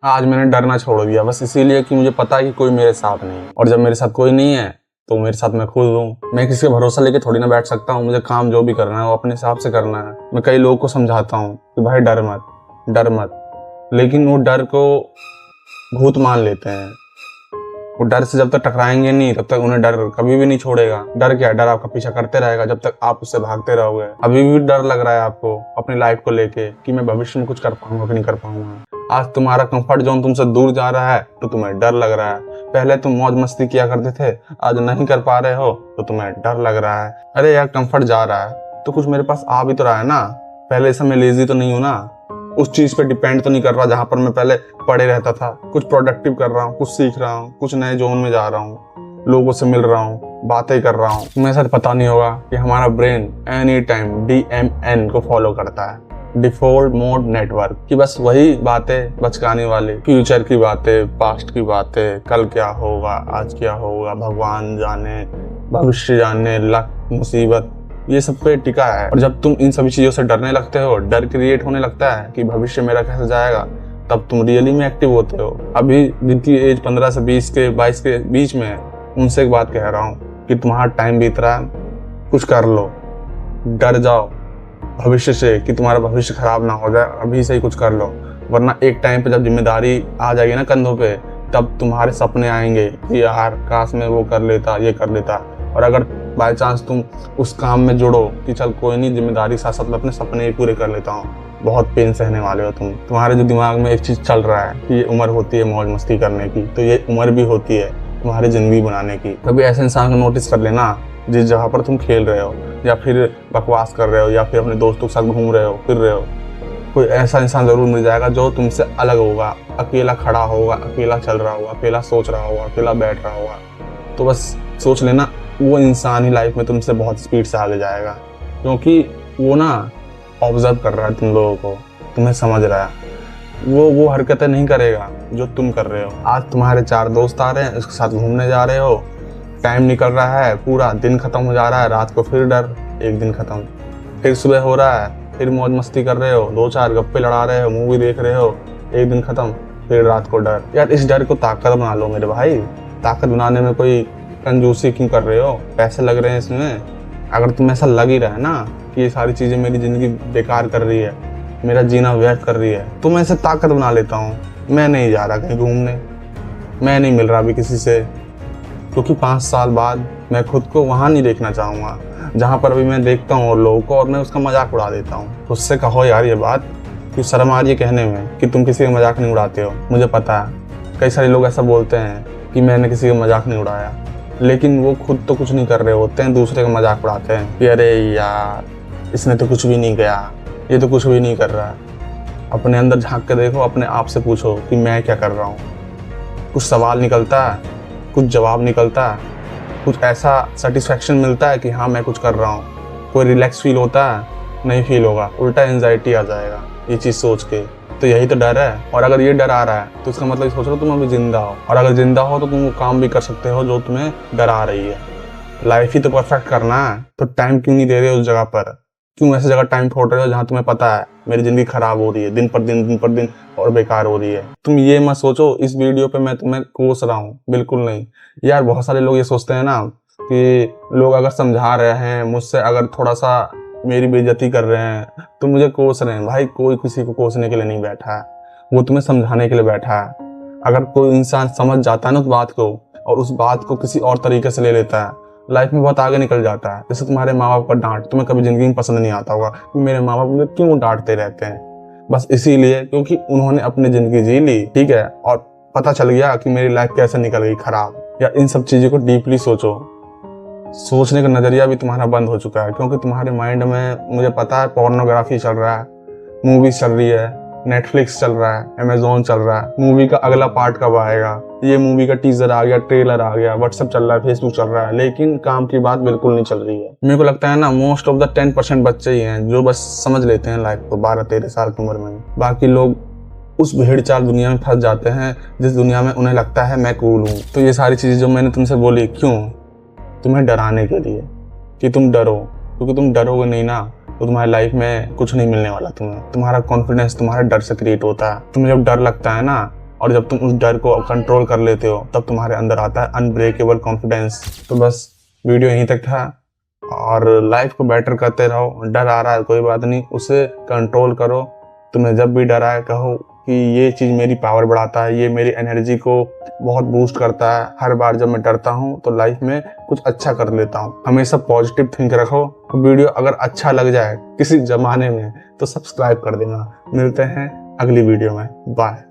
आज मैंने डरना छोड़ दिया, बस इसीलिए कि मुझे पता है कि कोई मेरे साथ नहीं है। और जब मेरे साथ कोई नहीं है तो मेरे साथ मैं खुद हूँ। मैं किसी का भरोसा लेके थोड़ी ना बैठ सकता हूँ। मुझे काम जो भी करना है वो अपने हिसाब से करना है। मैं कई लोगों को समझाता हूँ कि भाई डर मत डर मत, लेकिन वो डर को भूत मान लेते हैं। वो डर से जब तक टकराएंगे नहीं तब तक उन्हें डर कभी भी नहीं छोड़ेगा। डर क्या है? डर आपका पीछा करते रहेगा जब तक आप उससे भागते रहोगे। अभी भी डर लग रहा है आपको अपनी लाइफ को लेके कि मैं भविष्य में कुछ कर पाऊंगा कि नहीं कर पाऊंगा। आज तुम्हारा कंफर्ट जोन तुमसे दूर जा रहा है तो तुम्हें डर लग रहा है। पहले तुम मौज मस्ती किया करते थे, आज नहीं कर पा रहे हो तो तुम्हें डर लग रहा है। अरे यार, कंफर्ट जा रहा है तो कुछ मेरे पास आ भी तो रहा है ना। पहले से मैं लेजी तो नहीं हूं ना, उस चीज पे डिपेंड तो नहीं कर रहा जहां पर मैं पहले पड़े रहता था। कुछ प्रोडक्टिव कर रहा हूँ, कुछ सीख रहा हूँ, कुछ नए जोन में जा रहा हूँ, लोगों से मिल रहा हूँ, बातें कर रहा हूँ। तुम्हें सर पता नहीं होगा कि हमारा ब्रेन एनी टाइम DMN को फॉलो करता है, डिफॉल्ट मोड नेटवर्क, कि बस वही बातें बचकाने वाली, फ्यूचर की बातें, पास्ट की बातें, कल क्या होगा, आज क्या होगा, भगवान जाने, भविष्य जाने, लक, मुसीबत, ये सब पे टिका है। और जब तुम इन सभी चीजों से डरने लगते हो, डर क्रिएट होने लगता है कि भविष्य मेरा कैसे जाएगा, तब तुम रियली में एक्टिव होते हो। अभी जिनकी एज 15 से 20 के 22 के बीच में है, उनसे एक बात कह रहा हूँ कि तुम्हारा टाइम बीत रहा है, कुछ कर लो। डर जाओ भविष्य से कि तुम्हारा भविष्य खराब ना हो जाए, अभी से ही कुछ कर लो, वरना एक टाइम पे जब जिम्मेदारी आ जाएगी ना कंधों पे, तब तुम्हारे सपने आएंगे कि यार काश मैं वो कर लेता, ये कर लेता। और अगर बाय चांस तुम उस काम में जुड़ो कि चल कोई नहीं, जिम्मेदारी साथ साथ में अपने सपने ही पूरे कर लेता हूँ, बहुत पेन सहने वाले हो तुम। तुम्हारे जो दिमाग में एक चीज चल रहा है कि ये उम्र होती है मौज मस्ती करने की, तो ये उम्र भी होती है तुम्हारी जिंदगी बनाने की। कभी ऐसे इंसान को नोटिस कर लेना जिस जगह पर तुम खेल रहे हो या फिर बकवास कर रहे हो या फिर अपने दोस्तों के साथ घूम रहे हो, फिर रहे हो, कोई ऐसा इंसान जरूर मिल जाएगा जो तुमसे अलग होगा, अकेला खड़ा होगा, अकेला चल रहा होगा, अकेला सोच रहा होगा, अकेला बैठ रहा होगा। तो बस सोच लेना वो इंसान ही लाइफ में तुमसे बहुत स्पीड से आगे जाएगा, क्योंकि वो ना ऑब्जर्व कर रहा है तुम लोगों को, तुम्हें समझ रहा है। वो हरकतें नहीं करेगा जो तुम कर रहे हो। आज तुम्हारे 4 दोस्त आ रहे हैं, उसके साथ घूमने जा रहे हो, टाइम निकल रहा है, पूरा दिन खत्म हो जा रहा है, रात को फिर डर, एक दिन खत्म, फिर सुबह हो रहा है, फिर मौज मस्ती कर रहे हो, 2-4 गप्पे लड़ा रहे हो, मूवी देख रहे हो, एक दिन खत्म, फिर रात को डर। यार इस डर को ताकत बना लो मेरे भाई। ताकत बनाने में कोई कंजूसी क्यों कर रहे हो? पैसे लग रहे हैं इसमें। अगर तुम्हें ऐसा लग ही रहा है ना कि ये सारी चीजें मेरी जिंदगी बेकार कर रही है, मेरा जीना व्यर्थ कर रही है, तो मैं इसे ताकत बना लेता हूँ। मैं नहीं जा रहा कहीं घूमने, मैं नहीं मिल रहा अभी किसी से, क्योंकि 5 साल बाद मैं खुद को वहां नहीं देखना चाहूंगा जहां पर अभी मैं देखता हूँ और लोगों को, और मैं उसका मजाक उड़ा देता हूँ। उससे कहो यार ये बात, क्यों शर्म आ रही है कहने में कि तुम किसी का मजाक नहीं उड़ाते हो। मुझे पता है कई सारे लोग ऐसा बोलते हैं कि मैंने किसी का मजाक नहीं उड़ाया, लेकिन वो खुद तो कुछ नहीं कर रहे होते हैं, दूसरे का मजाक उड़ाते हैं कि अरे यार इसने तो कुछ भी नहीं किया, ये तो कुछ भी नहीं कर रहा। अपने अंदर झांक के देखो, अपने आप से पूछो कि मैं क्या कर रहा हूँ। कुछ सवाल निकलता है, कुछ जवाब निकलता है, कुछ ऐसा सेटिस्फैक्शन मिलता है कि हाँ मैं कुछ कर रहा हूँ। कोई रिलैक्स फील होता है? नहीं फील होगा, उल्टा एंजाइटी आ जाएगा ये चीज़ सोच के। तो यही तो डर है। और अगर ये डर आ रहा है तो इसका मतलब सोच लो तुम अभी जिंदा हो, और अगर जिंदा हो तो तुम वो काम भी कर सकते हो जो तुम्हें डर आ रही है। लाइफ ही तो परफेक्ट करना है, तो टाइम क्यों नहीं दे रहे हो उस जगह पर? क्यों ऐसी जगह टाइम छोड़ रहे हो जहाँ तुम्हें पता है मेरी जिंदगी खराब हो रही है, दिन पर दिन और बेकार हो रही है? तुम ये मत सोचो इस वीडियो पे मैं तुम्हें कोस रहा हूँ, बिल्कुल नहीं यार। बहुत सारे लोग ये सोचते हैं ना कि लोग अगर समझा रहे हैं मुझसे, अगर थोड़ा सा मेरी बेइज्जती कर रहे हैं तो मुझे कोस रहे हैं। भाई कोई किसी को कोसने के लिए नहीं बैठा है, वो तुम्हें समझाने के लिए बैठा है। अगर कोई इंसान समझ जाता है ना उस बात को, और उस बात को किसी और तरीके से ले लेता है, लाइफ में बहुत आगे निकल जाता है। जैसे तुम्हारे माँ बाप का डांट तुम्हें कभी जिंदगी में पसंद नहीं आता होगा कि मेरे माँ बाप मुझे क्यों डांटते रहते हैं, बस इसीलिए क्योंकि उन्होंने अपनी जिंदगी जी ली, ठीक है, और पता चल गया कि मेरी लाइफ कैसे निकल गई खराब। या इन सब चीजों को डीपली सोचो। सोचने का नजरिया भी तुम्हारा बंद हो चुका है, क्योंकि तुम्हारे माइंड में मुझे पता है पोर्नोग्राफी चल रहा है, मूवीज चल रही है, नेटफ्लिक्स चल रहा है, अमेजोन चल रहा है, मूवी का अगला पार्ट कब आएगा, ये मूवी का टीजर आ गया, ट्रेलर आ गया, व्हाट्सएप चल रहा है, फेसबुक चल रहा है, लेकिन काम की बात बिल्कुल नहीं चल रही है। मेरे को लगता है ना मोस्ट ऑफ द 10% बच्चे ही हैं जो बस समझ लेते हैं लाइफ को 12-13 साल की उम्र में। बाकी लोग उस भेड़ चाल दुनिया में फंस जाते हैं जिस दुनिया में उन्हें लगता है मैं कूल हूँ। तो ये सारी चीजें जो मैंने तुमसे बोली, क्यों? तुम्हें डराने के लिए कि तुम डरो, क्योंकि तुम डरोगे नहीं ना तो तुम्हारी लाइफ में कुछ नहीं मिलने वाला तुम्हें। तुम्हारा कॉन्फिडेंस तुम्हारे डर से क्रिएट होता है। तुम्हें जब डर लगता है ना और जब तुम उस डर को कंट्रोल कर लेते हो तब तुम्हारे अंदर आता है अनब्रेकेबल कॉन्फिडेंस। तो बस वीडियो यहीं तक था, और लाइफ को बेटर करते रहो। डर आ रहा है कोई बात नहीं, उसे कंट्रोल करो। तुम्हें जब भी डर आए कहो कि ये चीज़ मेरी पावर बढ़ाता है, ये मेरी एनर्जी को बहुत बूस्ट करता है। हर बार जब मैं डरता हूँ तो लाइफ में कुछ अच्छा कर लेता हूँ। हमेशा पॉजिटिव थिंक रखो। वीडियो अगर अच्छा लग जाए किसी जमाने में तो सब्सक्राइब कर देना। मिलते हैं अगली वीडियो में। बाय।